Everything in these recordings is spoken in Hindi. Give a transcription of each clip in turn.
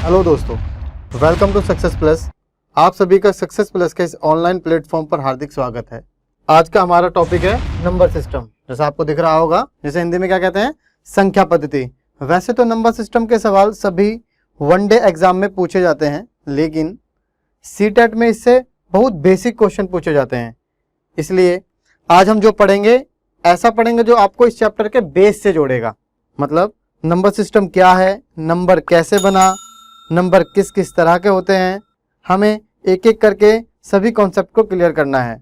हेलो दोस्तों, वेलकम टू सक्सेस प्लस। आप सभी का सक्सेस प्लस के इस ऑनलाइन प्लेटफॉर्म पर हार्दिक स्वागत है। आज का हमारा टॉपिक है नंबर सिस्टम। जैसा आपको दिख रहा होगा, जैसे हिंदी में क्या कहते हैं, संख्या पद्धति। वैसे तो नंबर सिस्टम के सवाल सभी वनडे एग्जाम में पूछे जाते हैं, लेकिन सीटेट में इससे बहुत बेसिक क्वेश्चन पूछे जाते हैं। इसलिए आज हम जो पढ़ेंगे, ऐसा पढ़ेंगे जो आपको इस चैप्टर के बेस से जोड़ेगा। मतलब नंबर सिस्टम क्या है, नंबर कैसे बना, नंबर किस किस तरह के होते हैं, हमें एक एक करके सभी कॉन्सेप्ट को क्लियर करना है।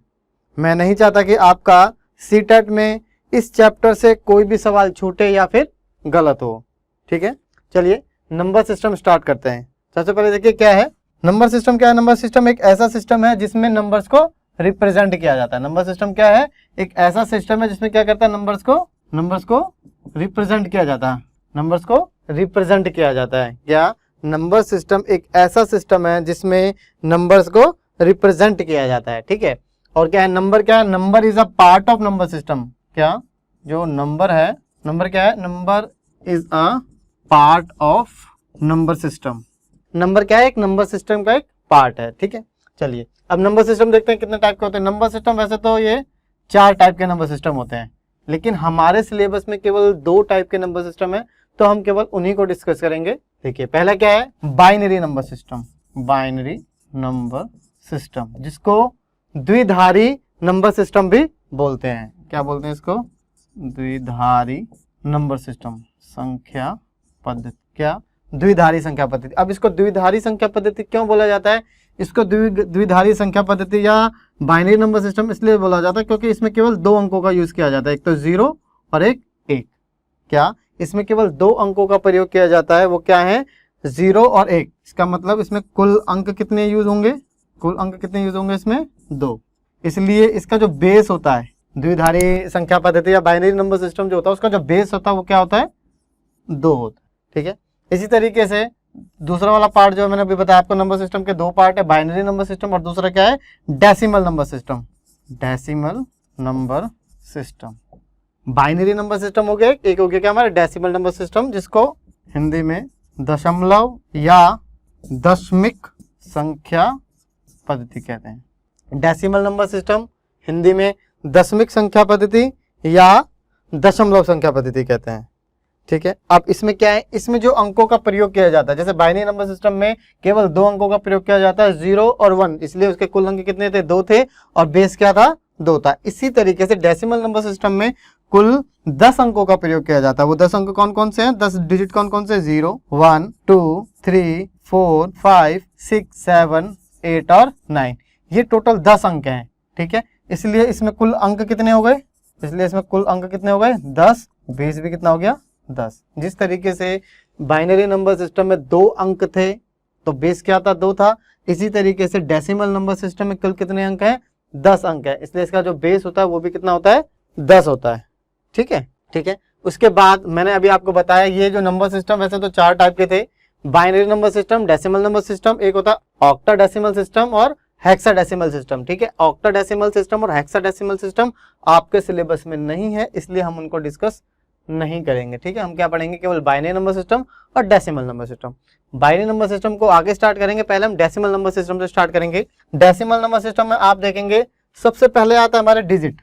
मैं नहीं चाहता कि आपका सीटेट में इस चैप्टर से कोई भी सवाल छूटे या फिर गलत हो। ठीक है, चलिए नंबर सिस्टम स्टार्ट करते हैं। सबसे पहले देखिए क्या है नंबर सिस्टम। क्या है नंबर सिस्टम? एक ऐसा सिस्टम है जिसमें नंबर्स को रिप्रेजेंट किया जाता है। नंबर सिस्टम क्या है? एक ऐसा सिस्टम है जिसमें क्या करता है, नंबर्स को रिप्रेजेंट किया जाता है। नंबर्स को रिप्रेजेंट किया जाता है। क्या नंबर सिस्टम एक ऐसा सिस्टम है जिसमें नंबर्स को रिप्रेजेंट किया जाता है। ठीक है, और क्या है नंबर? क्या है number? Is a part of number system. क्या जो नंबर है, नंबर क्या है? Number is a part of number system. Number क्या है? एक नंबर सिस्टम का एक पार्ट है। ठीक है, चलिए अब नंबर सिस्टम देखते हैं कितने टाइप के होते हैं। नंबर सिस्टम वैसे तो ये 4 टाइप के नंबर सिस्टम होते हैं, लेकिन हमारे सिलेबस में केवल 2 टाइप के नंबर सिस्टम है, तो हम केवल उन्हीं को डिस्कस करेंगे। देखिए पहला क्या है, binary number system. Binary number system, जिसको द्विधारी नंबर सिस्टम भी बोलते हैं। क्या बोलते हैं इसको? द्विधारी नंबर सिस्टम, संख्या पद्धति। क्या? द्विधारी संख्या पद्धति। अब इसको द्विधारी संख्या पद्धति क्यों बोला जाता है? इसको द्विधारी संख्या पद्धति या बाइनरी नंबर सिस्टम इसलिए बोला जाता है क्योंकि इसमें केवल 2 अंकों का यूज किया जाता है, एक तो 0 और एक 1। क्या? इसमें केवल 2 अंकों का प्रयोग किया जाता है, वो क्या है? 0 और 1। इसका मतलब इसमें कुल अंक कितने यूज होंगे? कुल अंक कितने यूज होंगे इसमें? 2। इसलिए इसका जो बेस होता है, द्विधारी संख्या पद्धति या बाइनरी नंबर सिस्टम जो होता है, उसका जो बेस होता है वो क्या होता है? 2 होता है। ठीक है, इसी तरीके से दूसरा वाला पार्ट जो मैंने अभी बताया आपको, नंबर सिस्टम के 2 पार्ट है, बाइनरी नंबर सिस्टम और दूसरा क्या है? Decimal number system. Decimal number system. Binary number system हो गया, एक हो गया क्या हमारा? डेसिमल नंबर सिस्टम, जिसको हिंदी में दशमलव या दशमिक संख्या पद्धति कहते हैं। डेसिमल नंबर सिस्टम हिंदी में दशमिक संख्या पद्धति या दशमलव संख्या पद्धति कहते हैं। ठीक है, अब इसमें क्या है? इसमें जो अंकों का प्रयोग किया जाता है, जैसे बाइनरी नंबर सिस्टम में केवल 2 अंकों का प्रयोग किया जाता है, 0 और 1, इसलिए उसके कुल अंक कितने थे? 2 थे, और बेस क्या था? 2 था। इसी तरीके से डेसिमल नंबर सिस्टम में कुल 10 अंकों का प्रयोग किया जाता है। वो 10 अंक कौन कौन से हैं? 10 डिजिट कौन कौन से? 0, 1, 2, 3, 4, 5, 6, 7, 8 और 9। ये टोटल 10 अंक हैं। ठीक है, इसलिए इसमें कुल अंक कितने हो गए? इसलिए इसमें कुल अंक कितने हो गए? 10। बेस भी कितना हो गया? 10। जिस तरीके से बाइनरी नंबर सिस्टम में 2 अंक थे तो बेस क्या था? 2 था। इसी तरीके से डेसिमल नंबर सिस्टम में कुल कितने अंक हैं? 10 अंक है, इसलिए इसका जो बेस होता है वो भी कितना होता है? 10 होता है। ठीक है, ठीक है। उसके बाद मैंने अभी आपको बताया, ये जो नंबर सिस्टम वैसे तो 4 टाइप के थे, binary number system, decimal number system, एक होता है ऑक्टाडेसिमल सिस्टम और हेक्साडेसिमल सिस्टम। ठीक है, ऑक्टाडेसिमल सिस्टम और हेक्साडेसिमल सिस्टम आपके सिलेबस में नहीं है, इसलिए हम उनको डिस्कस नहीं करेंगे। ठीक है, हम क्या पढ़ेंगे? केवल बाइनरी नंबर सिस्टम और decimal number system. Binary number system को आगे स्टार्ट करेंगे, पहले हम डेसिमल नंबर सिस्टम से स्टार्ट करेंगे। डेसिमल नंबर सिस्टम में आप देखेंगे सबसे पहले आता है हमारे डिजिट।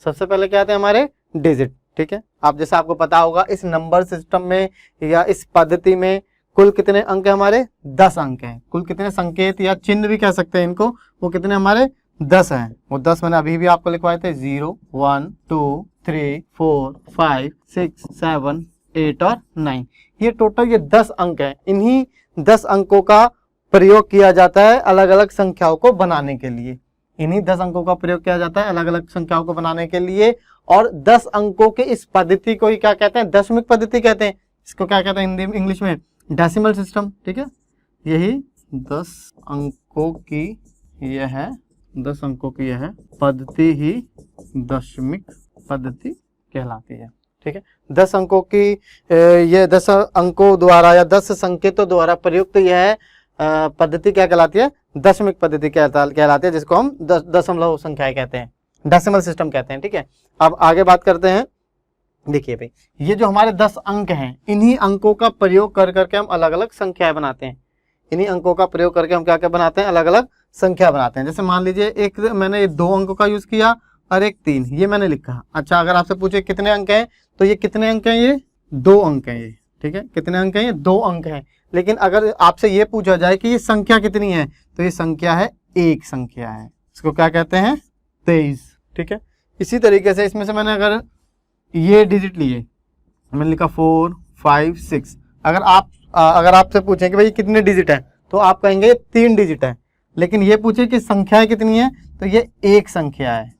सबसे पहले क्या आते हैं? हमारे डिजिट। ठीक है, आप जैसा आपको पता होगा, इस नंबर सिस्टम में या इस पद्धति में कुल कितने अंक है हमारे? 10 अंक हैं। कुल कितने संकेत या चिन्ह भी कह सकते हैं इनको, वो कितने हमारे? 10 हैं। वो 10 मैंने अभी भी आपको लिखवाए थे, 0, 1, 2, 3, 4, 5, 6, 7, 8 और 9। ये टोटल ये 10 अंक हैं। इन्हीं 10 अंकों का प्रयोग किया जाता है अलग अलग संख्याओं को बनाने के लिए। इन्हीं 10 अंकों का प्रयोग किया जाता है अलग अलग संख्याओं को बनाने के लिए। और 10 अंकों के इस पद्धति को ही क्या कहते हैं? दशमिक पद्धति कहते हैं। इसको क्या कहते हैं हिंदी में, इंग्लिश में? Decimal system. ठीक है, यही 10 अंकों की यह है, 10 अंकों की यह पद्धति ही दशमिक पद्धति कहलाती है। ठीक है, 10 अंकों की ये 10 अंकों द्वारा या 10 संकेतों द्वारा प्रयुक्त यह पद्धति क्या कहलाती है? दशमिक पद्धति कहलाती है, जिसको हम दशमलव संख्याएं कहते हैं, डेसिमल सिस्टम कहते हैं। ठीक है, अब आगे बात करते हैं देखिए भाई, ये जो हमारे 10 अंक हैं, इन्हीं अंकों का प्रयोग कर करके हम अलग अलग संख्याएं बनाते हैं। इन्हीं अंकों का प्रयोग करके हम क्या क्या बनाते हैं, अलग अलग संख्या बनाते हैं। जैसे मान लीजिए एक मैंने 2 अंकों का यूज किया और एक 3, ये मैंने लिखा। अच्छा, अगर आपसे पूछे कितने अंक हैं, तो ये कितने अंक हैं, ये 2 अंक हैं ये, ठीक है, कितने अंक हैं, ये 2 अंक हैं। लेकिन अगर आपसे ये पूछा जाए कि ये संख्या कितनी है, तो ये संख्या है, एक संख्या है, इसको क्या कहते हैं, 23, ठीक है। इसी तरीके से इसमें से मैंने अगर ये डिजिट लिए, मैंने लिखा 4, 5, 6, अगर आपसे पूछें कि भाई कितने डिजिट है, तो आप कहेंगे 3 डिजिट है। लेकिन ये पूछे कि संख्याएं कितनी है, तो ये एक संख्या है।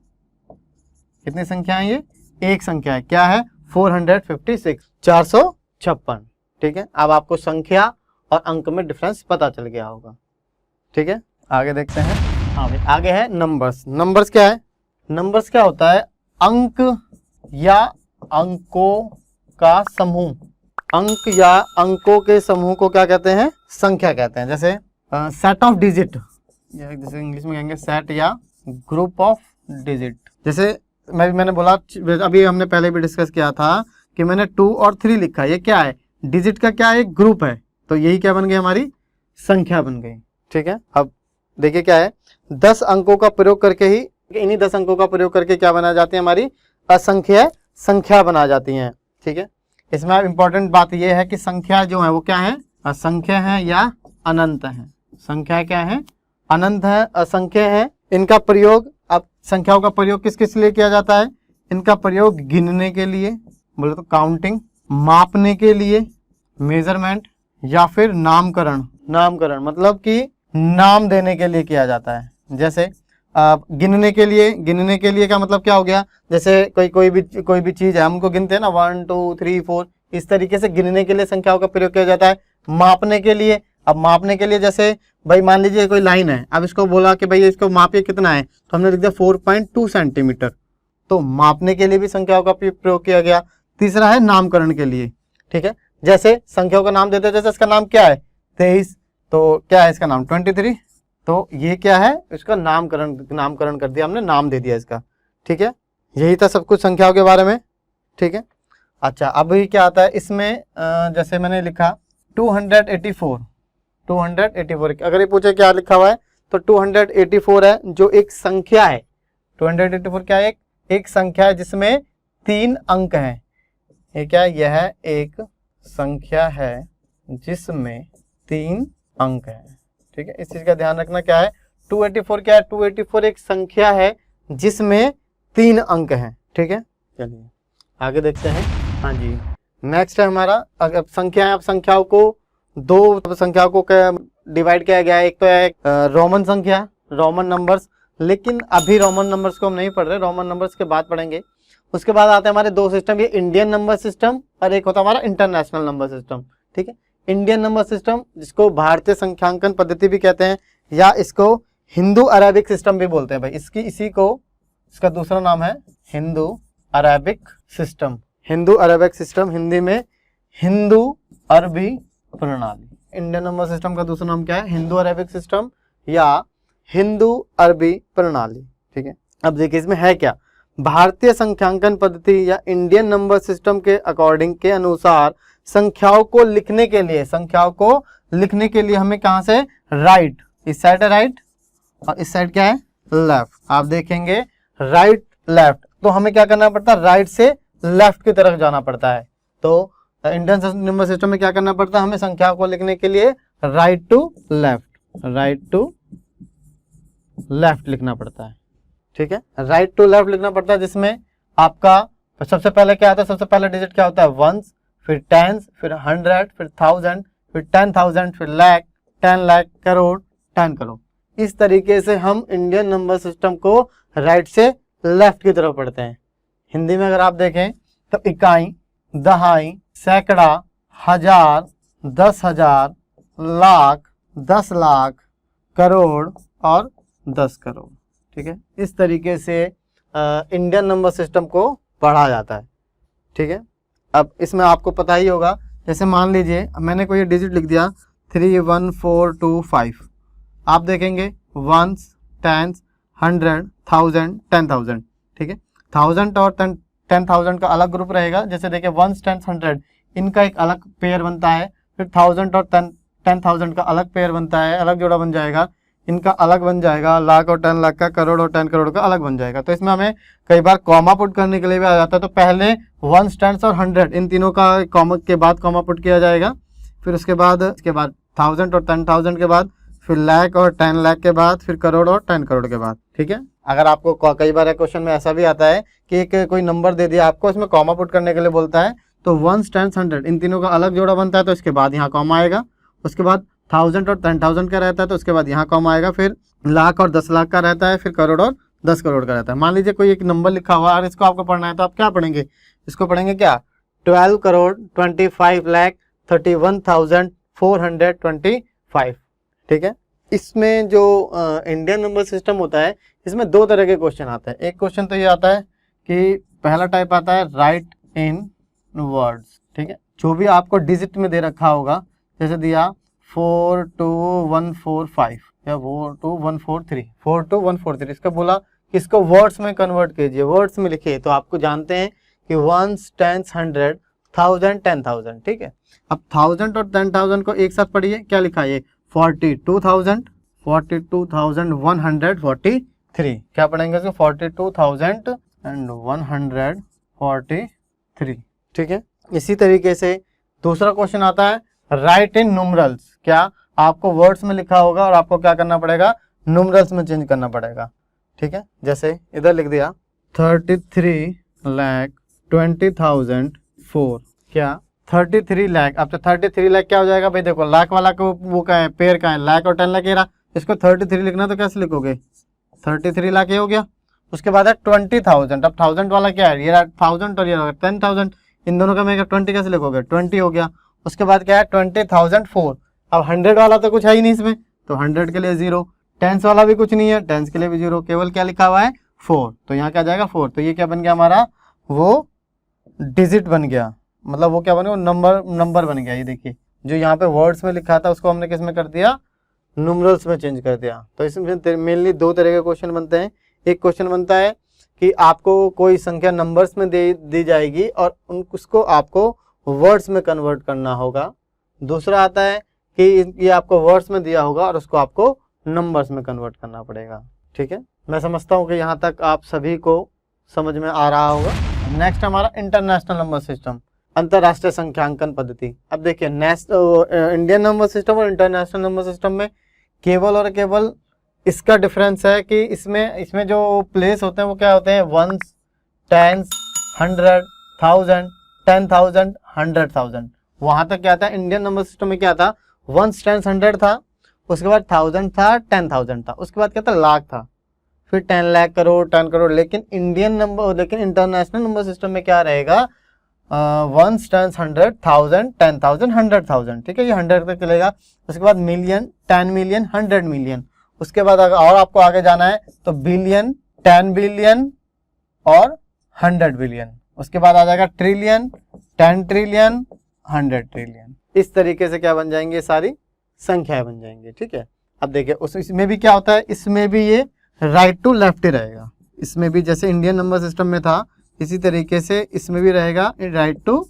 कितनी संख्या है, ये एक संख्या है। क्या है, 456, 456, ठीक है। अब आपको संख्या और अंक में डिफरेंस पता चल गया होगा, ठीक है। आगे देखते हैं। हाँ भाई, आगे है नंबर्स। नंबर्स क्या है, नंबर्स क्या होता है, अंक या अंकों का समूह। अंक या अंकों के समूह को क्या कहते हैं, संख्या कहते हैं। जैसे सेट ऑफ डिजिट, जैसे इंग्लिश में कहेंगे सेट या ग्रुप ऑफ डिजिट। जैसे मैंने बोला, अभी हमने पहले भी डिस्कस किया था कि मैंने 2 और 3 लिखा, ये क्या है, डिजिट का क्या है, एक ग्रुप है। तो यही क्या बन गई, हमारी संख्या बन गई, ठीक है। अब देखिए क्या है, 10 अंकों का प्रयोग करके ही, इन्हीं 10 अंकों का प्रयोग करके क्या बना जाती है, हमारी असंख्य संख्या बना जाती हैं, ठीक है। इसमें इंपॉर्टेंट बात यह है कि संख्या जो है वो क्या है, असंख्य है या अनंत है। संख्या क्या है, अनंत है, असंख्य है। इनका प्रयोग, अब संख्याओं का प्रयोग किस किस लिए किया जाता है, इनका प्रयोग गिनने के लिए, बोले तो काउंटिंग, मापने के लिए, मेजरमेंट, या फिर नामकरण। नामकरण मतलब कि नाम देने के लिए किया जाता है। जैसे गिनने के लिए का मतलब क्या हो गया, जैसे कोई भी चीज है, हमको गिनते हैं ना, 1 2 3 4, इस तरीके से गिनने के लिए संख्याओं का प्रयोग किया जाता है। मापने के लिए, अब मापने के लिए जैसे भाई मान लीजिए कोई लाइन है, अब इसको बोला कि भाई इसको मापिए कितना है, तो हमने लिख दिया 4.2 सेंटीमीटर। तो मापने के लिए भी संख्याओं का प्रयोग किया गया। तीसरा है नामकरण के लिए, ठीक है। जैसे संख्याओं का नाम देते हैं, जैसे इसका नाम क्या है, 23, तो क्या है इसका नाम, 23, तो ये क्या है, इसका नामकरण कर दिया हमने, नाम दे दिया इसका, ठीक है। यही था सब कुछ संख्याओं के बारे में, ठीक है। अच्छा, अभी क्या आता है इसमें, जैसे मैंने लिखा 284, अगर ये पूछे क्या लिखा हुआ है, तो 284 है, जो एक संख्या है। 284 क्या है, एक संख्या है जिसमें 3 अंक हैं। ये क्या है, यह एक संख्या है जिसमें 3 अंक है, ठीक है। इस चीज का ध्यान रखना। क्या है 284, क्या है, 284 एक संख्या है जिसमें 3 अंक हैं, ठीक है। चलिए आगे देखते हैं। हाँ जी, नेक्स्ट है हमारा, अब संख्या है। अब संख्याओं को 2 संख्याओं को डिवाइड किया गया है। एक तो है रोमन संख्या, रोमन नंबर्स, लेकिन अभी रोमन नंबर्स को हम नहीं पढ़ रहे, रोमन नंबर्स के बाद पढ़ेंगे। उसके बाद आते हैं हमारे 2 सिस्टम, ये इंडियन नंबर सिस्टम और एक होता है हमारा इंटरनेशनल नंबर सिस्टम, ठीक है। इंडियन नंबर सिस्टम, जिसको भारतीय संख्यांकन पद्धति भी कहते हैं, या इसको हिंदू अरेबिक सिस्टम भी बोलते हैं भाई। इसका दूसरा नाम है Hindu Arabic system. Hindu Arabic system, Hindi में हिंदू अरबी प्रणाली। इंडियन नंबर सिस्टम का दूसरा नाम क्या है, हिंदू अरेबिक सिस्टम या हिंदू अरबी प्रणाली, ठीक है। अब देखिए इसमें है क्या, भारतीय संख्यांकन पद्धति या इंडियन नंबर सिस्टम के अकॉर्डिंग के अनुसार संख्याओं को लिखने के लिए हमें कहां से, राइट, इस साइड है राइट और इस साइड क्या है, लेफ्ट। आप देखेंगे राइट लेफ्ट, तो हमें क्या करना पड़ता है, राइट से लेफ्ट की तरफ जाना पड़ता है। तो इंडियन नंबर सिस्टम में क्या करना पड़ता है, हमें संख्याओं को लिखने के लिए राइट टू लेफ्ट लिखना पड़ता है, ठीक है। राइट टू लेफ्ट लिखना पड़ता है, जिसमें आपका सबसे पहले क्या आता है, सबसे पहला डिजिट क्या होता है, 1, फिर 10, फिर 100, फिर 1000, फिर 10,000, फिर लाख, 10 लाख, करोड़, 10 करोड़। इस तरीके से हम इंडियन नंबर सिस्टम को राइट से लेफ्ट की तरफ पढ़ते हैं। हिंदी में अगर आप देखें तो इकाई, दहाई, सैकड़ा, हजार, 10,000, लाख, 10 लाख, करोड़ और 10 करोड़, ठीक है। इस तरीके से इंडियन नंबर सिस्टम को पढ़ा जाता है, ठीक है। अब इसमें आपको पता ही होगा, जैसे मान लीजिए मैंने कोई डिजिट लिख दिया 31425, आप देखेंगे 1s, 10s, 100, 1000, 10,000, ठीक है। 1000 और 10,000 का अलग ग्रुप रहेगा। जैसे देखिए 1, 10, 100 इनका एक अलग पेयर बनता है, फिर 1000 और 10,000 का अलग पेयर बनता है, अलग जोड़ा बन जाएगा, इनका अलग बन जाएगा, लाख और 10 लाख का, करोड़ और 10 करोड़ का अलग बन जाएगा। तो इसमें हमें कई बार कॉमा पुट करने के लिए भी आ जाता है। तो पहले 1, 10 और 100 इन तीनों का कॉमा के बाद कॉमा पुट किया जाएगा, फिर उसके बाद 1000 और 10,000 के बाद, फिर लाख और 10 लाख के बाद, फिर करोड़ और 10 करोड़ के बाद। ठीक है, अगर आपको कई बार क्वेश्चन में ऐसा भी आता है कि एक कोई नंबर दे दिया आपको, इसमें कॉमा पुट करने के लिए बोलता है, तो 1, 10, 100 इन तीनों का अलग जोड़ा बनता है, तो इसके बाद यहाँ कॉमा आएगा। उसके बाद 1000 और 10,000 का रहता है, तो उसके बाद यहाँ कॉमा आएगा। फिर लाख और 10 लाख का रहता है, फिर करोड़ और 10 करोड़ का रहता है। मान लीजिए कोई एक नंबर लिखा हुआ है और इसको आपको पढ़ना है, तो आप क्या पढ़ेंगे, इसको पढ़ेंगे क्या, 12 करोड़ 25 लाख 31,425। ठीक है, इसमें जो इंडियन नंबर सिस्टम होता है, इसमें दो तरह के क्वेश्चन आते हैं। एक क्वेश्चन तो ये आता है कि पहला टाइप आता है राइट इन वर्ड्स। ठीक है, जो भी आपको डिजिट में दे रखा होगा, जैसे दिया 42145 या 42143, इसका बोला कि इसको वर्ड्स में कन्वर्ट कीजिए, वर्ड्स में लिखिए। तो आपको जानते हैं कि 1, 10, 100, 1000, 10,000। ठीक है, अब 1000 और 10,000 को एक साथ पढ़िए, क्या लिखा है, 42,143। क्या पढ़ेंगे इसको, 42,143। ठीक है, इसी तरीके से दूसरा क्वेश्चन आता है राइट इन न्यूमरल्स। क्या आपको वर्ड्स में लिखा होगा और आपको क्या करना पड़ेगा, न्यूमरल्स में चेंज करना पड़ेगा। ठीक है, जैसे इधर लिख दिया 33,20,004। क्या 33 लाख, अब तो 33 लाख क्या हो जाएगा भाई, देखो लाख वाला को वो क्या है, पेयर का है, लाख और 10 लाख ये रहा, इसको 33 लिखना तो कैसे लिखोगे, 33 लाख ये हो गया। उसके बाद है 20,000, अब 1000 वाला क्या है, ये रहा 1000 और ये रहा 10,000, इन दोनों का मैं 20 कैसे लिखोगे, 20 हो गया। उसके बाद क्या है 20,004। अब 100 वाला तो कुछ है ही नहीं इसमें, तो 100 के लिए 0, 10 वाला भी कुछ नहीं है, 10 के लिए भी 0, केवल क्या लिखा हुआ है 4, तो यहाँ क्या जाएगा 4। तो ये क्या बन गया हमारा, वो डिजिट बन गया, मतलब वो क्या बन गया, नंबर बन गया। ये देखिए, जो यहाँ पे वर्ड्स में लिखा था उसको हमने किस में कर दिया, न्यूमरल्स में चेंज कर दिया। तो इसमें मेनली दो तरह के क्वेश्चन बनते हैं। एक क्वेश्चन बनता है कि आपको कोई संख्या नंबर्स में दी जाएगी और उसको आपको वर्ड्स में कन्वर्ट करना होगा। दूसरा आता है कि ये आपको वर्ड्स में दिया होगा और उसको आपको नंबर्स में कन्वर्ट करना पड़ेगा। ठीक है, मैं समझता हूँ कि यहाँ तक आप सभी को समझ में आ रहा होगा। नेक्स्ट हमारा इंटरनेशनल नंबर सिस्टम, अंतरराष्ट्रीय संख्यांकन पद्धति। अब देखिए इंडियन नंबर सिस्टम और इंटरनेशनल नंबर सिस्टम में केवल और केवल इसका डिफरेंस है कि इसमें जो प्लेस होते हैं वो क्या होते हैं, 1, 10, 100, 1000, 10,000, 100,000। वहां तक क्या था, इंडियन नंबर सिस्टम में क्या था, 1, 10, 100 था, उसके बाद 1000 था, 10,000 था, उसके बाद क्या था, लाख था, फिर 10 लाख, करोड़, 10 करोड़। लेकिन इंटरनेशनल नंबर सिस्टम में क्या रहेगा, 1, 10, 100, 1000, 10,000, 100,000। ठीक है, ये 100 तक चलेगा। उसके बाद मिलियन, 10 मिलियन, 100 मिलियन। उसके बाद और आपको आगे जाना है तो बिलियन, 10 बिलियन और 100 बिलियन। उसके बाद आ जाएगा ट्रिलियन, 10 ट्रिलियन, 100 ट्रिलियन। इस तरीके से क्या बन जाएंगे, सारी संख्याएं बन जाएंगी। ठीक है, अब देखिए इसमें भी क्या होता है, इसमें भी ये राइट टू लेफ्ट ही रहेगा। इसमें भी जैसे इंडियन नंबर सिस्टम में था, इसी तरीके से इसमें भी रहेगा राइट टू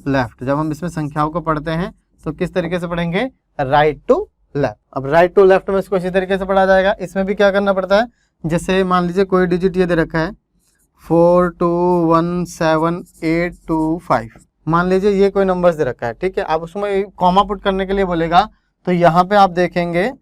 लेफ्ट। जब हम इसमें संख्याओं को पढ़ते हैं तो किस तरीके से पढ़ेंगे, राइट टू लेफ्ट। अब राइट टू लेफ्ट में इसको इसी तरीके से पढ़ा जाएगा। इसमें भी क्या करना पड़ता है, जैसे मान लीजिए कोई डिजिट ये दे रखा है 421785, मान लीजिए ये कोई नंबर्स दे रखा है। ठीक है, अब उसमें कॉमा पुट करने के लिए बोलेगा, तो यहाँ पे आप देखेंगे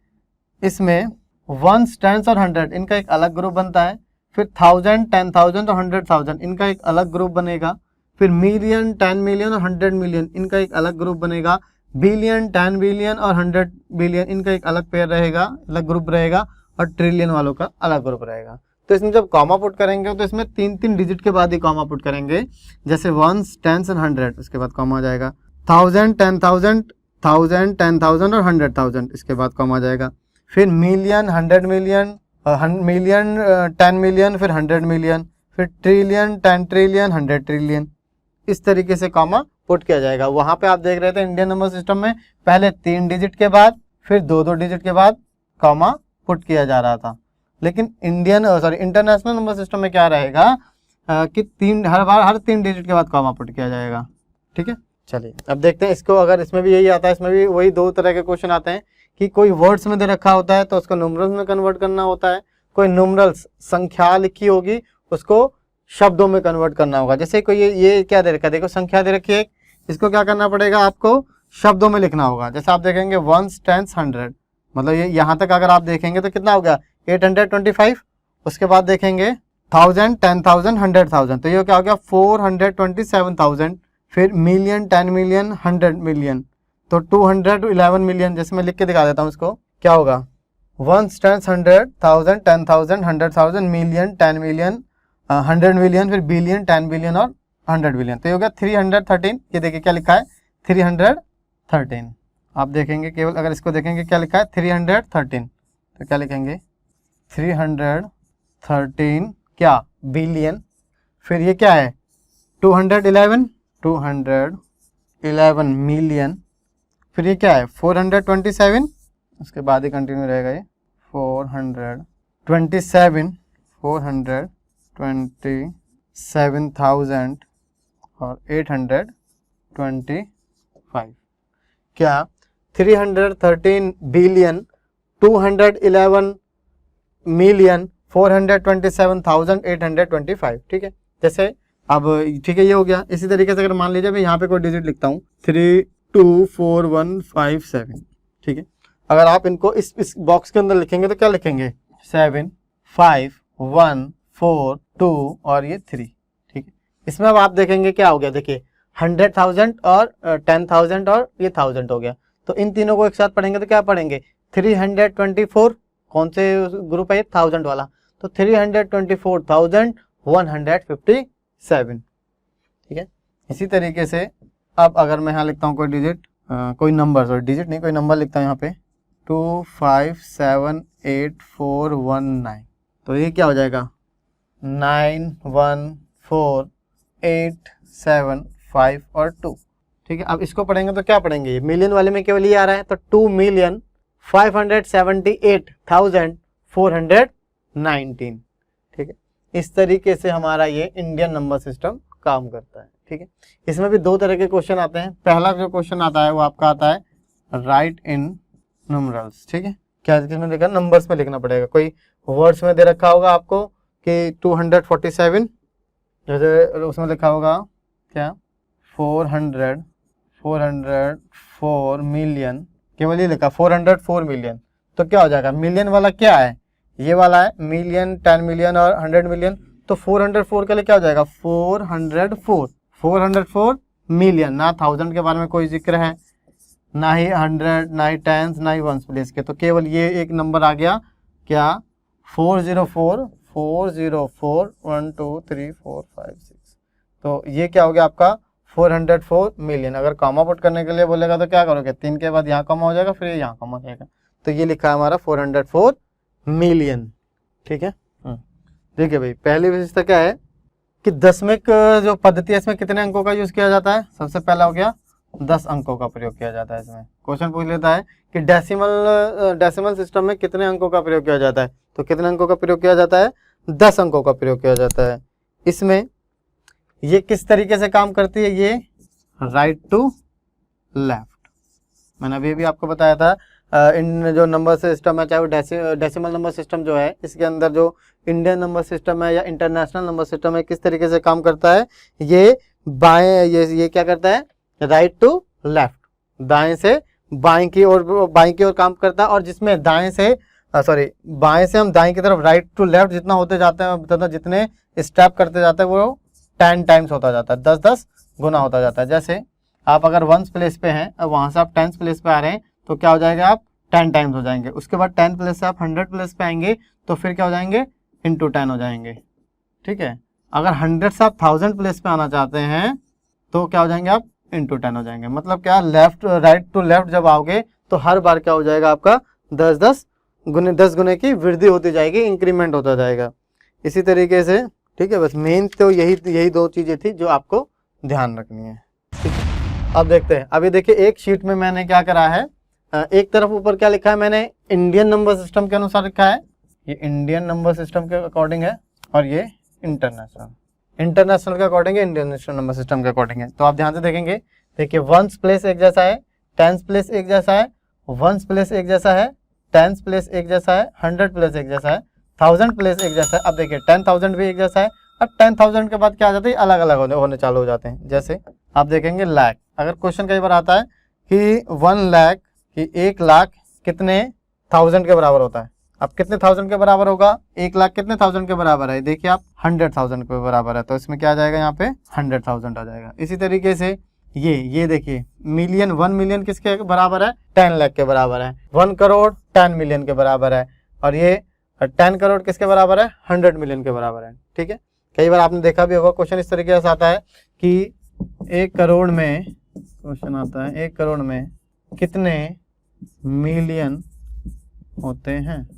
इसमें 1, 10 और 100 इनका एक अलग ग्रुप बनता है, फिर 1000, 10,000 और 100,000 इनका एक अलग ग्रुप बनेगा, फिर मिलियन, 10 मिलियन और 100 मिलियन इनका एक अलग ग्रुप बनेगा, बिलियन, 10 बिलियन और 100 बिलियन इनका एक अलग पेयर रहेगा, अलग ग्रुप रहेगा, और ट्रिलियन वालों का अलग ग्रुप रहेगा। तो इसमें जब कॉमा पुट करेंगे तो इसमें 3 डिजिट के बाद ही कॉमा पुट करेंगे। जैसे 1, 10 और 100, उसके बाद कॉमा आ जाएगा, 1000, 10,000, 1000, 10,000 और 100,000, इसके बाद कॉमा आ जाएगा, फिर मिलियन, 100 मिलियन, मिलियन, 10 मिलियन, फिर 100 मिलियन, फिर ट्रिलियन, 10 ट्रिलियन, 100 ट्रिलियन। इस तरीके से कॉमा पुट किया जाएगा। वहां पे आप देख रहे थे इंडियन नंबर सिस्टम में पहले 3 डिजिट के बाद फिर 2 डिजिट के बाद कॉमा पुट किया जा रहा था। लेकिन इंटरनेशनल नंबर सिस्टम में क्या रहेगा, कि हर 3 डिजिट के बाद कॉमा पुट किया जाएगा। ठीक है, चलिए अब देखते हैं इसको। अगर इसमें भी यही आता है, इसमें भी वही 2 तरह के क्वेश्चन आते हैं कि कोई वर्ड्स में दे रखा होता है तो उसको न्यूमरल्स में कन्वर्ट करना होता है, कोई न्यूमरल्स संख्या लिखी होगी उसको शब्दों में कन्वर्ट करना होगा। जैसे कोई ये क्या दे रखा है, देखो संख्या दे रखी है, इसको क्या करना पड़ेगा, आपको शब्दों में लिखना होगा। जैसे आप देखेंगे 1 10 100, मतलब ये यहाँ तक अगर आप देखेंगे तो कितना हो गया 825। उसके बाद देखेंगे 1000 10,000 100,000, तो ये क्या हो गया 427,000। फिर मिलियन 10 मिलियन 100 मिलियन, तो 211 मिलियन। जैसे मैं लिख के दिखा देता हूँ इसको, क्या होगा 1 10 100,000 10,000 100,000 मिलियन 10 मिलियन 100 मिलियन, फिर बिलियन 10 बिलियन और 100 बिलियन। तो ये हो गया 313। ये देखिए क्या लिखा है 313। आप देखेंगे केवल अगर इसको देखेंगे क्या लिखा है 313, तो क्या लिखेंगे 313 क्या बिलियन। फिर ये क्या है 211 मिलियन। फिर ये क्या है 427, उसके बाद ही कंटिन्यू रहेगा ये 427,000 और 825। क्या 313 बिलियन 211 मिलियन 427,825। ठीक है, जैसे अब ठीक है ये हो गया। इसी तरीके से अगर मान लीजिए मैं यहाँ पे कोई डिजिट लिखता हूँ 324157। ठीक है, अगर आप इनको इस बॉक्स के अंदर लिखेंगे तो क्या लिखेंगे 7 5 1 4 2 और ये 3। ठीक है, इसमें अब आप देखेंगे क्या हो गया, देखिए 100,000 और 10,000 और ये 1000 हो गया। तो इन तीनों को एक साथ पढ़ेंगे तो क्या पढ़ेंगे 324, कौन से ग्रुप है 1000 वाला, तो 324,157। ठीक है, इसी तरीके से अब अगर मैं यहाँ लिखता हूँ कोई डिजिट कोई नंबर, सॉरी डिजिट नहीं कोई नंबर लिखता हूँ यहाँ पे 2578,419, तो ये क्या हो जाएगा 914875 और 2। ठीक है, अब इसको पढ़ेंगे तो क्या पढ़ेंगे, ये मिलियन वाले में केवल ये आ रहा है तो 2,578,419। ठीक है, इस तरीके से हमारा ये इंडियन नंबर सिस्टम काम करता है। ठीक है, इसमें भी 2 तरह के क्वेश्चन आते हैं। पहला जो क्वेश्चन आता है वो आपका आता है राइट इन न्यूमरल्स। ठीक है, क्या किसमें देखा नंबर्स में लिखना पड़ेगा, कोई वर्ड्स में दे रखा होगा आपको कि 247, जैसे उसमें लिखा होगा क्या 404 मिलियन, केवल ये लिखा 404 मिलियन, तो क्या हो जाएगा मिलियन वाला क्या है ये वाला है मिलियन 10 मिलियन और 100 मिलियन, तो 404 के लिए क्या हो जाएगा 404 मिलियन। ना 1000 के बारे में कोई जिक्र है, ना ही 100, ना ही 10, ना ही 1 प्लेस के, तो केवल ये एक नंबर आ गया क्या 404 1 2 3 4 5 6, तो ये क्या हो गया आपका 404 मिलियन। अगर कॉमा पुट करने के लिए बोलेगा तो क्या करोगे 3 के बाद यहाँ कॉमा हो जाएगा, फिर यहाँ कॉमा हो जाएगा, तो ये लिखा है हमारा 404 मिलियन। ठीक है, देखिए भाई पहली विशेषता क्या है कि दशमिक जो पद्धति है इसमें कितने अंकों का यूज किया जाता है, सबसे पहला हो गया 10 अंकों का प्रयोग किया जाता है। इसमें क्वेश्चन पूछ लेता है कि डेसिमल सिस्टम में कितने अंकों का प्रयोग किया जाता है, तो कितने अंकों का प्रयोग किया जाता है 10 अंकों का प्रयोग किया जाता है। इसमें ये किस तरीके से काम करती है, ये राइट टू लेफ्ट, मैंने अभी भी आपको बताया था। इन जो नंबर सिस्टम है चाहे वो डेसिमल नंबर सिस्टम जो है, इसके अंदर जो इंडियन नंबर सिस्टम है या इंटरनेशनल नंबर सिस्टम है किस तरीके से काम करता है, ये बाएं ये क्या करता है राइट टू लेफ्ट, दाएं से बाएं की ओर काम करता है। और जिसमें बाएं से हम दाएं की तरफ राइट टू लेफ्ट जितना होते जाते हैं, जितने स्टेप करते जाते हैं वो 10 टाइम्स होता जाता है, 10 गुना होता जाता है। जैसे आप अगर 1 प्लेस पे हैं और वहां से आप 10 प्लेस पे आ रहे हैं तो क्या हो जाएगा आप 10 टाइम्स हो जाएंगे। उसके बाद 10 प्लेस से आप 100 प्लेस पे आएंगे तो फिर क्या हो जाएंगे इंटू 10 हो जाएंगे। ठीक है, अगर 100 से आप 1000 प्लेस पे आना चाहते हैं तो क्या हो जाएंगे आप इंटू 10 हो जाएंगे। मतलब क्या राइट टू लेफ्ट जब आओगे तो हर बार क्या हो जाएगा आपका 10 गुने की वृद्धि होती जाएगी, इंक्रीमेंट होता जाएगा। इसी तरीके से ठीक है, बस मेन तो यही 2 चीजें थी जो आपको ध्यान रखनी है। ठीक है, अब देखते हैं। अभी देखिए एक शीट में मैंने क्या करा है, एक तरफ ऊपर क्या लिखा है मैंने इंडियन नंबर सिस्टम के अनुसार लिखा है, ये इंडियन नंबर सिस्टम के अकॉर्डिंग है और ये इंटरनेशनल। इंटरनेशनल के अकॉर्डिंग है, इंटरनेशनल नंबर सिस्टम के अकॉर्डिंग है। तो आप ध्यान से देखेंगे, देखिए वंस प्लेस एक जैसा है, टेंस प्लेस एक जैसा है, वंस प्लेस एक जैसा है, टेंस प्लेस एक जैसा है, 100 प्लेस एक जैसा है, 1000 प्लेस एक जैसा है। अब देखिए 10,000 भी एक जैसा है। अब 10,000 के बाद क्या आ जाता है, अलग अलग होने चालू हो जाते हैं। जैसे आप देखेंगे लाख, अगर क्वेश्चन कई बार आता है कि 1 लाख, कि 1 लाख कितने 1000 के बराबर होता है। अब कितने 1000 के बराबर होगा, 1 लाख कितने 1000 के बराबर है, देखिए आप 100,000 के बराबर है, तो इसमें क्या आ जाएगा, यहाँ पे 100,000 आ जाएगा। इसी तरीके से ये देखिए मिलियन, 1 मिलियन किसके बराबर है, 10 लाख के बराबर है। 1 करोड़ 10 मिलियन के बराबर है, और ये 10 करोड़ किसके बराबर है, 100 मिलियन के बराबर है। ठीक है, कई बार आपने देखा भी होगा क्वेश्चन इस तरीके से आता है कि 1 करोड़ में, क्वेश्चन आता है 1 करोड़ में कितने मिलियन होते हैं।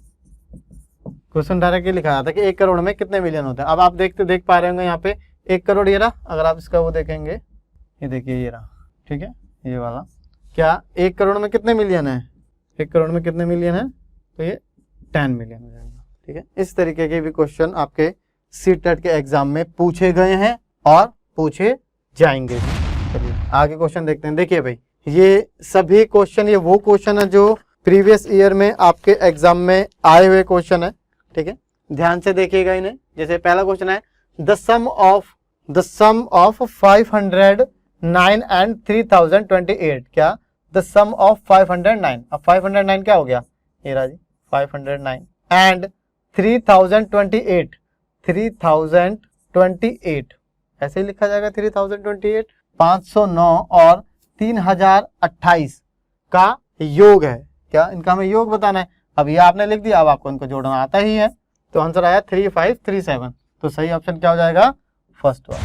क्वेश्चन डायरेक्टली लिखा जाता है कि 1 करोड़ में कितने मिलियन होते हैं। अब आप देख पा रहे होंगे यहाँ पे 1 करोड़ ये रहा, अगर आप इसका वो देखेंगे, ये देखिए ये रहा, ठीक है, ये वाला, क्या 1 करोड़ में कितने मिलियन है, 1 करोड़ में कितने मिलियन है, तो ये 10 मिलियन हो जाएगा। ठीक है, इस तरीके के भी क्वेश्चन आपके सीटेट के एग्जाम में पूछे गए हैं और पूछे जाएंगे। चलिए आगे क्वेश्चन देखते हैं। देखिए भाई, ये सभी क्वेश्चन, ये वो क्वेश्चन है जो प्रीवियस ईयर में आपके एग्जाम में आए हुए क्वेश्चन है। ठीक है, ध्यान से देखिएगा इन्हें। जैसे पहला क्वेश्चन है, द सम ऑफ 509 एंड 3028, क्या द सम ऑफ 509, अब 509 क्या हो गया, ये रहा जी 509 एंड 3028, 3028 ऐसे ही लिखा जाएगा, 3028 509 और 3028 का योग है। क्या इनका हमें योग बताना है। अब ये आपने लिख दिया, अब आपको इनको जोड़ना आता ही है, तो आंसर आया 3537। तो सही ऑप्शन क्या हो जाएगा, फर्स्ट वाला।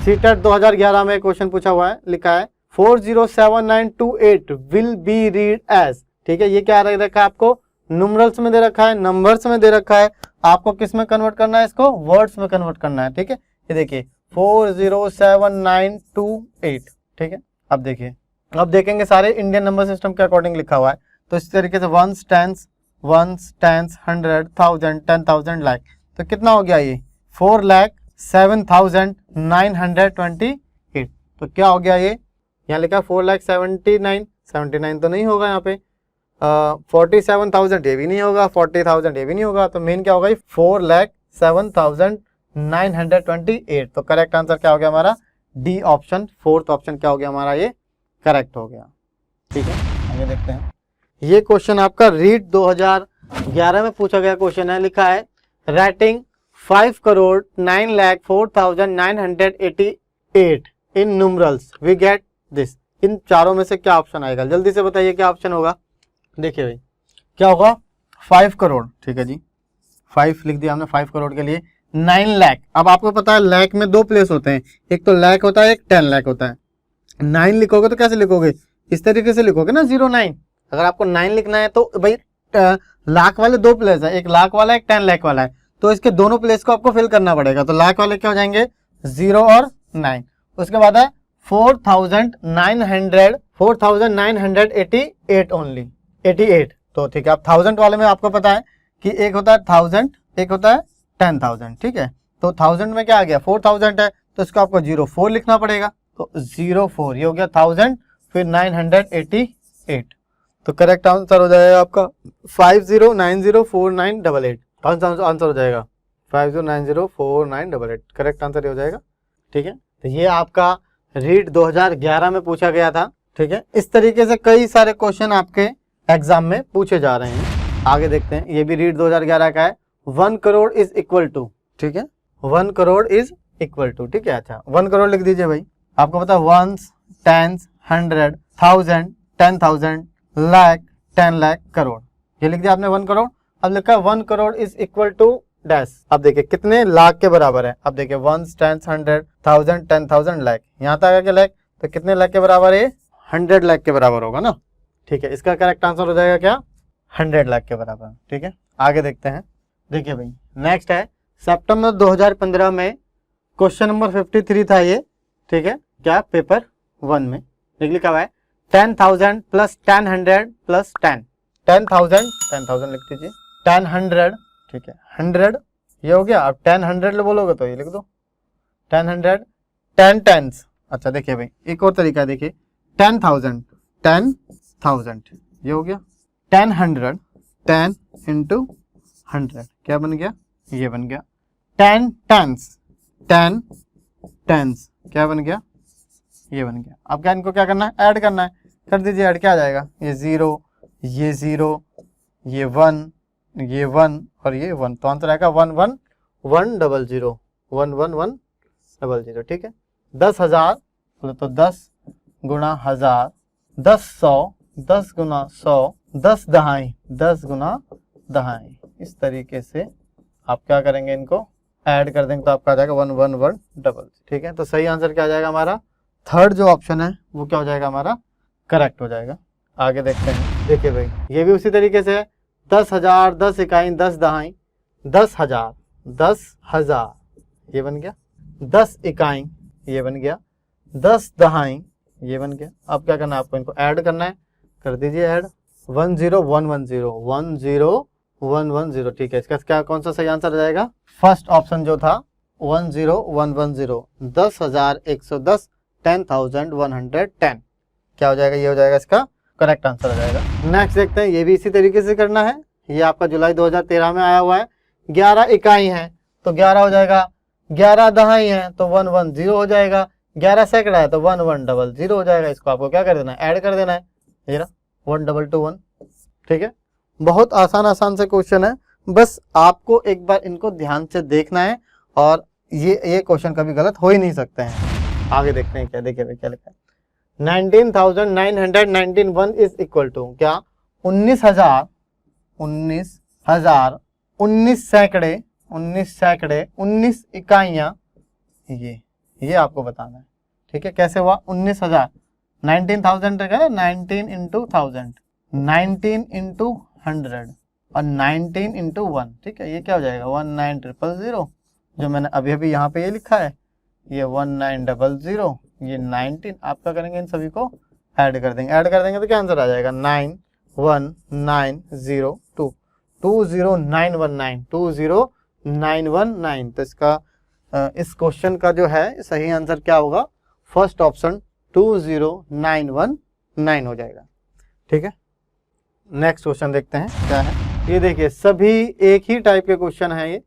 सीटेट 2011 में क्वेश्चन पूछा हुआ है, लिखा है 407928 विल बी रीड एज। ठीक है, ये क्या रखा है आपको, न्यूमरल्स में दे रखा है, नंबर्स में दे रखा है, आपको किस में कन्वर्ट करना है, इसको वर्ड्स में कन्वर्ट करना है। ठीक है, ये देखिए 407928। ठीक है, अब देखिए, अब देखेंगे सारे इंडियन नंबर सिस्टम के अकॉर्डिंग लिखा हुआ है, तो इस तरीके से वंस, टेंस, 100, 1000, 10,000, लाख, तो कितना हो गया ये 4,07,928। तो क्या हो गया ये, यहाँ लिखा 4,79,79 तो नहीं होगा यहाँ पे, 47,000 ये भी नहीं होगा, 40,000 ये भी नहीं होगा, तो मेन क्या होगा, 4,07,928। तो करेक्ट आंसर क्या हो गया हमारा, डी ऑप्शन, फोर्थ ऑप्शन क्या हो गया हमारा, ये करेक्ट हो गया। ठीक है, आगे देखते हैं। ये क्वेश्चन आपका रीड 2011 में पूछा गया क्वेश्चन है, लिखा है writing 5,09,04,988 in numerals we get this. इन चारों में से क्या ऑप्शन आएगा, जल्दी से बताइए क्या ऑप्शन होगा। देखिए भाई, क्या होगा, 5 करोड़, ठीक है जी, 5 लिख दिया हमने 5 करोड़ के लिए। 9 लाख, अब आपको पता है लाख में 2 प्लेस होते हैं, एक तो लाख होता है, एक 10 लाख होता है। 9 लिखोगे तो कैसे लिखोगे, इस तरीके से लिखोगे ना, 09। अगर आपको 9 लिखना है तो भाई लाख वाले 2 प्लेस है, एक लाख वाला, एक 10 लाख वाला है, तो इसके दोनों प्लेस को आपको फिल करना पड़ेगा। तो लाख वाले क्या हो जाएंगे, 0 और 9। उसके बाद है 4,988 ओनली, 88। तो ठीक है, अब 1000 वाले में आपको पता है कि एक होता है 1000, एक होता है 10,000। ठीक है, तो 1000 में क्या आ गया, 4000 है, तो इसको आपको 04 लिखना पड़ेगा। तो 04 ये हो गया 1000, फिर 988। तो करेक्ट आंसर हो जाएगा आपका 50904988। आंसर हो जाएगा 50904988, करेक्ट आंसर हो जाएगा। ठीक है, तो ये आपका रीड 2011 में पूछा गया था। ठीक है, इस तरीके से कई सारे क्वेश्चन आपके एग्जाम में पूछे जा रहे हैं। आगे देखते हैं, ये भी रीड 2011 का है। 1 करोड़ इज इक्वल टू, ठीक है, 1 करोड़ इज इक्वल टू, ठीक है, अच्छा 1 करोड़ लिख दीजिए भाई। आपको पता है 1s, 10s, 100, 1000, 10,000, लाख, 10 लाख, करोड़, ये लिख दिया आपने 1 करोड़। अब लिखा 1 crore is equal to dash. अब देखिए कितने लाख के बराबर है, अब देखिए 1s, 10s, 100, 1000, 10,000, लाख, यहाँ तक आगे लाख, तो कितने लाख के बराबर है, 100 लाख के बराबर होगा ना। ठीक है, इसका करेक्ट आंसर हो जाएगा क्या, 100 लाख के बराबर। ठीक है, आगे देखते हैं। देखिए भाई, नेक्स्ट है सितंबर 2015 में क्वेश्चन नंबर 53 था ये। ठीक है, क्या पेपर 1 में लिखा हुआ है 10,000 प्लस 10,100 प्लस 10, 10,000 लिख दीजिए, 10,100, ठीक है, 100 ये हो गया। अब 10,100 बोलोगे तो ये लिख दो, 10 10 टेंस। अच्छा देखिए भाई एक और तरीका है, देखिए 10,000 ये हो गया। 10 इंटू 100 क्या बन गया, ये बन गया। 10 टेंस क्या बन गया, ये बन गया। अब क्या इनको क्या करना है, ऐड करना है, कर दीजिए ऐड। क्या आ जाएगा, ये 0 ये 0 ये 1 ये 1 और ये 1, तो आंसर आएगा 1 1 1 0 0 1 1 1 0 0। ठीक है, 10,000 तो 10 गुणा 1000, 10 100, 10 गुना 100, 10 दहाई 10 गुना दहाई। इस तरीके से आप क्या करेंगे, इनको ऐड कर देंगे तो आपका आ जाएगा 1 1 1 0। ठीक है, तो सही आंसर क्या आ जाएगा हमारा, थर्ड जो ऑप्शन है वो क्या हो जाएगा हमारा, करेक्ट हो जाएगा। आगे देखते हैं, देखिए भाई ये भी उसी तरीके से है। 10,000, 10 इकाई 10 दहाई, 10,000 10,000 ये बन गया, 10 इकाई ये बन गया, 10 दहाई ये बन गया। अब क्या करना है आपको, इनको ऐड करना है, कर दीजिए ऐड। 1 0 1 1 0 1 0 1 1 0। ठीक है, इसका क्या कौन सा सही आंसर आ जाएगा, फर्स्ट ऑप्शन जो था 1 0 1 1 0 10,110 10,110 क्या हो जाएगा, ये हो जाएगा इसका करेक्ट आंसर आ जाएगा। नेक्स्ट देखते हैं, ये भी इसी तरीके से करना है। ये आपका जुलाई 2013 में आया हुआ है। 11 इकाई है तो 11 हो जाएगा, 11 दहाई है तो 1 1 0 हो जाएगा, 11 सैकड़ा है तो 1 1 0 0 हो जाएगा। इसको आपको क्या कर देना है, ऐड कर देना है, ये 1 2 2 1। ठीक है, बहुत आसान से क्वेश्चन है, बस आपको एक बार इनको ध्यान से देखना है और ये क्वेश्चन कभी गलत हो ही नहीं सकते हैं। आगे देखते हैं क्या, देखिए भाई क्या लिखा है। 19,991 इज इक्वल टू क्या, 19,000 19 सैकड़े 19 इकाइयां, ये आपको बताना है। ठीक है, कैसे हुआ, 19,000 19,000 है, 19 इंटू 1000, 19 इंटू 100 और 19 इंटू 1। ठीक है, ये क्या हो जाएगा 19,000 जो मैंने अभी यहाँ पे ये लिखा है, ये 19,000 ये 19। आप क्या करेंगे, इन सभी को ऐड कर देंगे तो क्या आंसर आ जाएगा 91902 20919 20919। तो इसका इस क्वेश्चन का जो है सही आंसर क्या होगा, फर्स्ट ऑप्शन 20919 हो जाएगा। ठीक है, नेक्स्ट क्वेश्चन देखते हैं क्या है। ये देखिए सभी एक ही टाइप के क्वेश्चन है। ये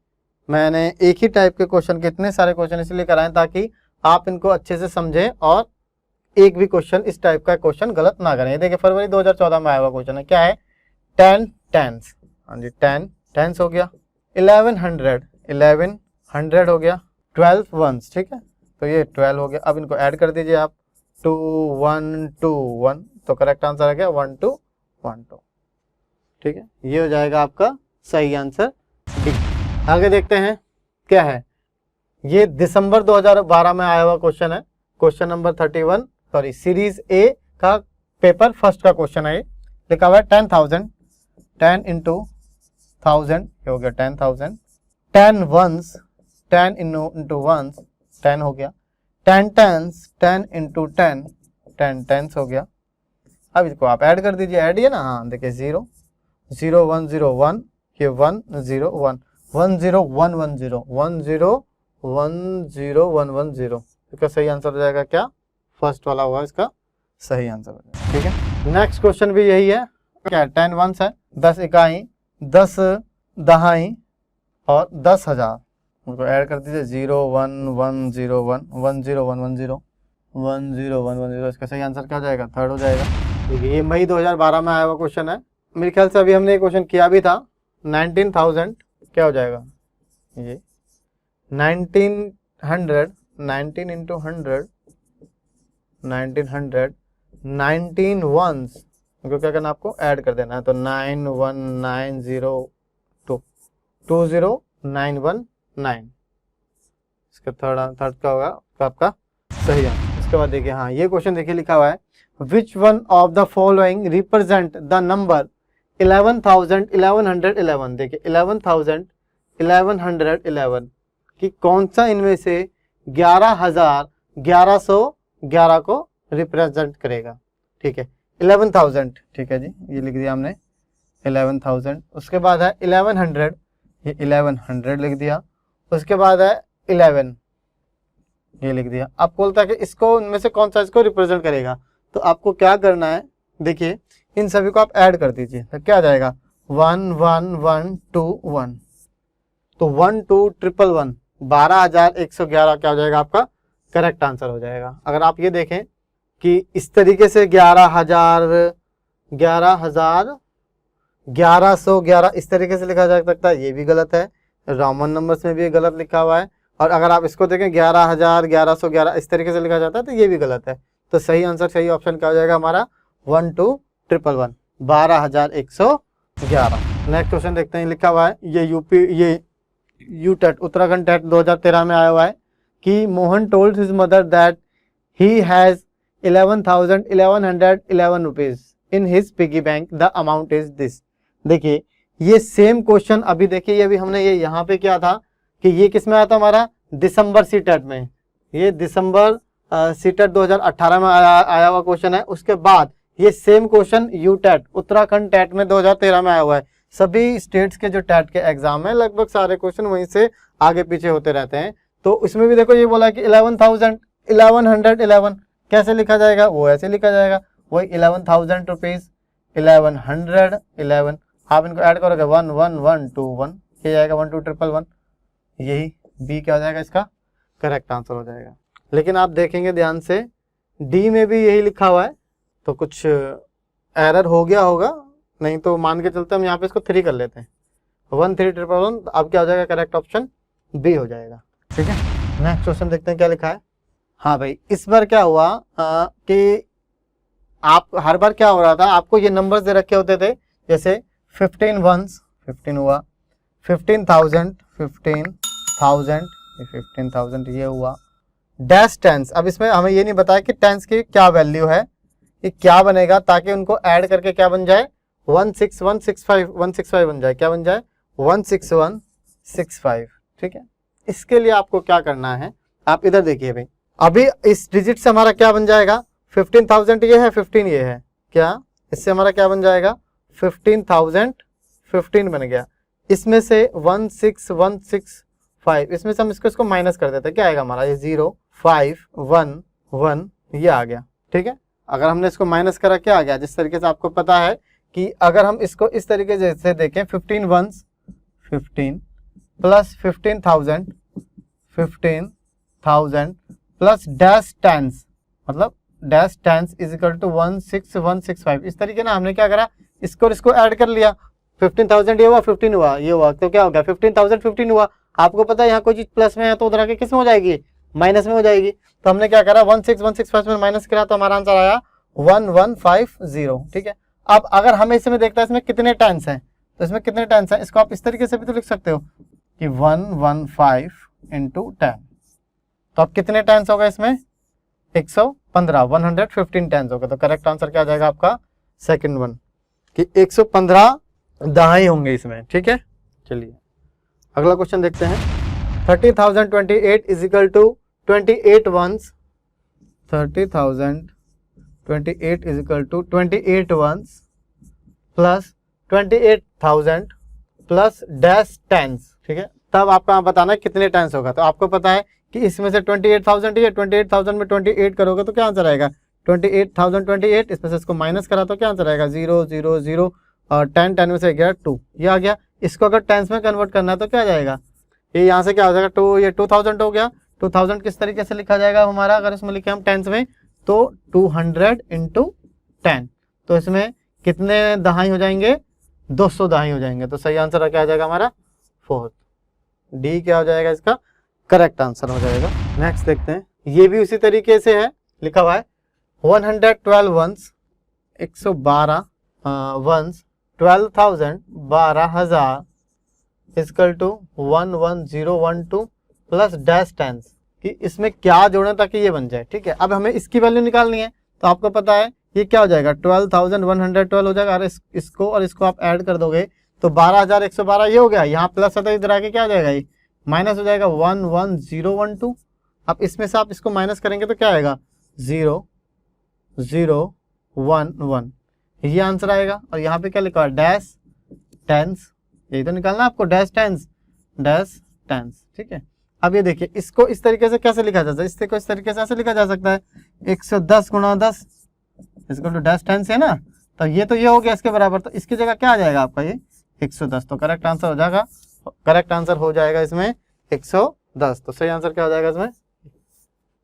मैंने एक ही टाइप के क्वेश्चन, कितने सारे क्वेश्चन इसलिए कराए ताकि आप इनको अच्छे से समझें और एक भी क्वेश्चन इस टाइप का क्वेश्चन गलत ना करें। ये देखिए फरवरी 2014 में आया हुआ क्वेश्चन है, क्या है 10 टेंस। हाँ जी 10 टेंस हो गया, 1100 हो गया, 12 वंस। ठीक है, तो ये 12 हो गया। अब इनको ऐड कर दीजिए आप, 2 1 2 1 तो करेक्ट आंसर आ गया 1 2 1 2। ठीक है, ये हो जाएगा आपका सही आंसर डी। आगे देखते हैं क्या है। ये दिसंबर 2012 में आया हुआ क्वेश्चन है, question number 31, sorry series A का पेपर फर्स्ट का क्वेश्चन है। ये लिखा हुआ है 10,000 10 इंटू 1000 ये हो गया 10,000, 10 वंस 10 इंटू वंस 10 हो गया, 10 टेंस 10 इंटू 10 10 टेंस हो गया। अब इसको आप ऐड कर दीजिए, ऐड ये ना, हाँ देखिए 0 0 1 0 1 ये 1 0 1 1 0 1 1 0 1 0 1 0 1 1 0। इसका सही आंसर हो जाएगा क्या, फर्स्ट वाला होगा इसका सही आंसर हो जाएगा। ठीक है, नेक्स्ट क्वेश्चन भी यही है, क्या 10 वंस है, 10 इकाई 10 दहाई और 10,000। उनको ऐड कर दीजिए 0 1 1 0 1 1 0 1 1 0 1 0 1 1 0। इसका सही आंसर क्या हो जाएगा, थर्ड हो जाएगा। देखिए ये मई 2012 में आया हुआ क्वेश्चन है, मेरे ख्याल से अभी हमने ये क्वेश्चन किया भी था। 19,000 क्या हो जाएगा, ये 1900 19 इंटू 100 1900 19 वंस, उनको क्या करना आपको ऐड कर देना है, तो 91902 20919। इसका थर्ड का होगा आपका सही आंसर। इसके बाद देखिए, हाँ ये क्वेश्चन देखिए लिखा हुआ है, which one of the following represent the number 11,000 1111। देखिए 11,000 1111 कि कौन सा इनमें से 11,1111 को रिप्रेजेंट करेगा। ठीक है 11,000, ठीक है जी, ये लिख दिया हमने 11,000। उसके बाद है 1100, ये 1100 लिख दिया। उसके बाद है 11, ये लिख दिया। आपको बोलता है कि इसको उनमें से कौन सा इसको रिप्रेजेंट करेगा, तो आपको क्या करना है, देखिए इन सभी को आप ऐड कर दीजिए, तो क्या आ जाएगा 1 1 1 2 1, तो 1 2 1 1 12,111 क्या हो जाएगा आपका करेक्ट आंसर हो जाएगा। अगर आप ये देखें कि इस तरीके से 11,1111 इस तरीके से लिखा जा सकता है, ये भी गलत है। रोमन नंबर्स में भी ये गलत लिखा हुआ है। और अगर आप इसको देखें 11,1111 इस तरीके से लिखा जाता है, तो ये भी गलत है। तो सही आंसर, सही ऑप्शन क्या हो जाएगा हमारा 1 2 1 1 12,111। नेक्स्ट क्वेश्चन देखते हैं, लिखा हुआ है ये यूटेट उत्तराखंड टेट 2013 में आया हुआ है कि Mohan told his mother that he has 11,1111 rupees in his piggy bank, the amount is this. देखिए ये सेम क्वेश्चन अभी देखिए, ये अभी हमने ये यहाँ पे क्या था कि ये किस में आया था हमारा दिसंबर सीटेट में, ये दिसंबर सीटेट 2018 में आया हुआ क्वेश्चन है। उसके बाद ये same question UTET Uttarakhand TET में 2013 में आया हुआ है। सभी स्टेट्स के जो टेट के एग्जाम है लगभग सारे क्वेश्चन वहीं से आगे पीछे होते रहते हैं। तो इसमें भी देखो ये बोला कि 11,1111 कैसे लिखा जाएगा, वो ऐसे लिखा जाएगा, वही 11,000 रुपीज 1111, आप इनको ऐड करोगे 1 1 1 2 1, ये जाएगा 1 2 1 1, यही बी क्या हो जाएगा इसका करेक्ट आंसर हो जाएगा। लेकिन आप देखेंगे ध्यान से डी में भी यही लिखा हुआ है, तो कुछ एरर हो गया होगा, नहीं तो मान के चलते हम यहाँ पे इसको 3 कर लेते हैं 1 3 1 1, अब क्या हो जाएगा करेक्ट ऑप्शन बी हो जाएगा। ठीक है, नेक्स्ट क्वेश्चन देखते हैं क्या लिखा है। हाँ भाई, इस बार क्या हुआ कि आप हर बार क्या हो रहा था, आपको ये नंबर्स दे रखे होते थे, जैसे 15 वंस 15 हुआ, 15,000 15,000 15,000 ये हुआ, डैश टेंस। अब इसमें हमें ये नहीं बताया कि टेंस की क्या वैल्यू है, ये क्या बनेगा, ताकि उनको ऐड करके क्या बन जाए 16165 बन जाए, क्या बन जाए 16165। ठीक है, इसके लिए आपको क्या करना है, आप इधर देखिए भाई, अभी इस डिजिट से हमारा क्या बन जाएगा 15,000 ये है, 15 ये है, क्या इससे हमारा क्या बन जाएगा 15,015 बन गया। इसमें से 16165, इसमें से हम इसको माइनस कर देते हैं, क्या आएगा हमारा ये 0 5 1 1 ये आ गया। ठीक है, अगर हमने इसको माइनस करा क्या आ गया, जिस तरीके से आपको पता है कि अगर हम इसको इस तरीके से देखें 15 once 15 plus 15,000 plus dash tens, मतलब dash tens is equal to 16165। इस तरीके ना हमने क्या करा, इसको और इसको ऐड कर लिया, 15,000 ये हुआ, 15 हुआ, ये हुआ, तो क्या हो गया 15,000 15 हुआ। आपको पता है यहाँ कोई चीज प्लस में है तो उधर आके किस में हो जाएगी, माइनस में हो जाएगी। तो हमने क्या करा 16165 में माइनस करा, तो हमारा आंसर आया 1150। ठीक है, अब अगर हमें इसमें देखता है इसमें कितने टेंस हैं, तो इसमें कितने टेंस हैं, इसको आप इस तरीके से भी तो लिख सकते हो कि 115 इंटू 10, तो अब कितने टेंस होगा इसमें 115, 115 टेंस होगा। तो करेक्ट आंसर क्या आ जाएगा आपका सेकंड वन कि 115 दहाई होंगे इसमें। ठीक है, चलिए अगला क्वेश्चन देखते हैं। 30,028 is equal to 28 ones, 30,028 is equal to 28 ones plus 28,000 plus dash tens. ठीक है, तब आपका बताना है कितने टेंस होगा। तो आपको पता है कि इसमें से 28,000 है, 28,000 में 28 करोगे तो क्या आंसर आएगा 28,028, इसमें से इसको माइनस करा तो क्या आंसर आएगा 0 0 0 और 10 में से गया 2, ये आ गया। इसको अगर टेंस में कन्वर्ट करना है तो क्या आ जाएगा, ये यहाँ से क्या हो जाएगा 2, ये 2,000 हो गया। 2,000 किस तरीके से लिखा जाएगा हमारा, अगर इसमें लिखे हम टेंस में तो 200 इंटू 10, तो इसमें कितने दहाई हो जाएंगे 200 दहाई हो जाएंगे। तो सही आंसर क्या आ जाएगा हमारा 4th, डी क्या हो जाएगा इसका करेक्ट आंसर हो जाएगा। नेक्स्ट देखते हैं, ये भी उसी तरीके से है, लिखा हुआ है 112 ones 112 ones 12,000 12,000 equal to 11012 plus dash tens, कि इसमें क्या जोड़े ताकि ये बन जाए। ठीक है, अब हमें इसकी वैल्यू निकालनी है, तो आपको पता है ये क्या हो जाएगा 12,112 हो जाएगा। और इसको और इसको आप ऐड कर दोगे तो 12,112 ये हो गया, यहाँ प्लस है तो इधर आके क्या आ जाएगा, ये माइनस हो जाएगा 11012। अब इसमें से आप इसको माइनस करेंगे तो क्या आएगा 0 0 1 1, ये आंसर आएगा। और यहाँ पे क्या लिखा है डैश टेंस, यही तो निकालना है आपको, डैश टेंस। ठीक है, अब ये देखिए, इसको इस तरीके से कैसे लिखा जा सकता है, इसको इस तरीके से ऐसे लिखा जा सकता है 110 गुणा 10 इसको तो 10 से ना, तो ये हो गया इसके बराबर, तो इसकी जगह क्या आ जाएगा आपका ये 110, तो करेक्ट आंसर हो जाएगा, करेक्ट आंसर हो जाएगा इसमें 110। तो सही आंसर क्या हो जाएगा इसमें,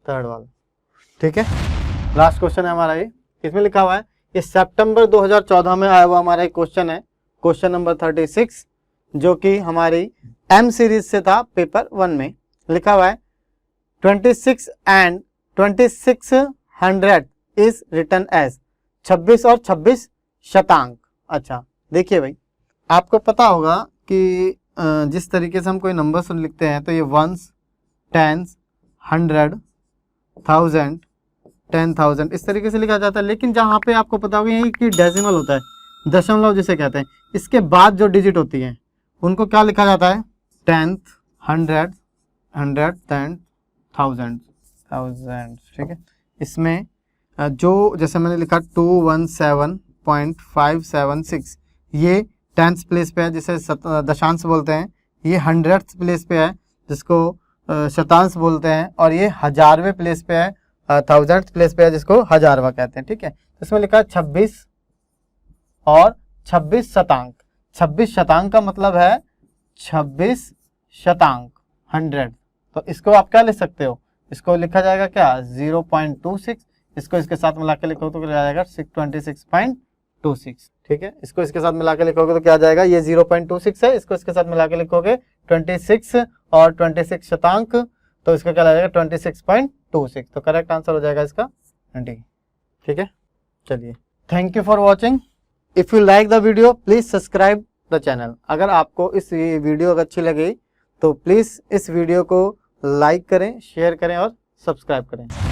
थर्ड वाला। ठीक है, लास्ट क्वेश्चन है हमारा ये, इसमें लिखा हुआ है, ये सितंबर 2014 में आया हुआ हमारा एक क्वेश्चन है, क्वेश्चन नंबर 36, जो कि हमारी एम सीरीज से था पेपर 1 में। लिखा हुआ है 26 and 2600 इज रिटन एज 26 और 26 शतांक। अच्छा देखिए भाई, आपको पता होगा कि जिस तरीके से हम कोई नंबर लिखते हैं तो ये वंस, टेंस, 100, 1000, 10,000 इस तरीके से लिखा जाता है। लेकिन जहाँ पे आपको पता होगा यही कि डेसिमल होता है, दशमलव जिसे कहते हैं, इसके बाद जो डिजिट होती हैं उनको क्या लिखा जाता है, 10th, 100, 100, 10, 1000। ठीक है, इसमें जो जैसे मैंने लिखा 217.576 ये 10th प्लेस पे है जिसे दशांश बोलते हैं, ये 100th प्लेस पे है जिसको शतांश बोलते हैं, और ये 1000वें प्लेस पे है, 1000th प्लेस पे है जिसको हजारवा कहते हैं। ठीक है, तो इसमें लिखा है 26 और 26 शतांक। 26 शतांक का मतलब है 26 शतांक 100, तो इसको आप क्या लिख सकते हो, इसको लिखा जाएगा क्या 0.26, इसको इसके साथ मिला के लिखो तो क्या जाएगा 26.26। ठीक है, इसको इसके साथ मिला के लिखोगे तो क्या जाएगा, ये 0.26 है, इसको इसके साथ मिला के लिखोगे 26 और 26 शतांक, तो इसका क्या जाएगा 26.26, तो करेक्ट आंसर हो जाएगा इसका 20। ठीक है, चलिए, thank you for watching. If you like the video please subscribe the channel. अगर आपको इस वीडियो अगर अच्छी लगी तो प्लीज इस वीडियो को लाइक करें, शेयर करें और सब्सक्राइब करें।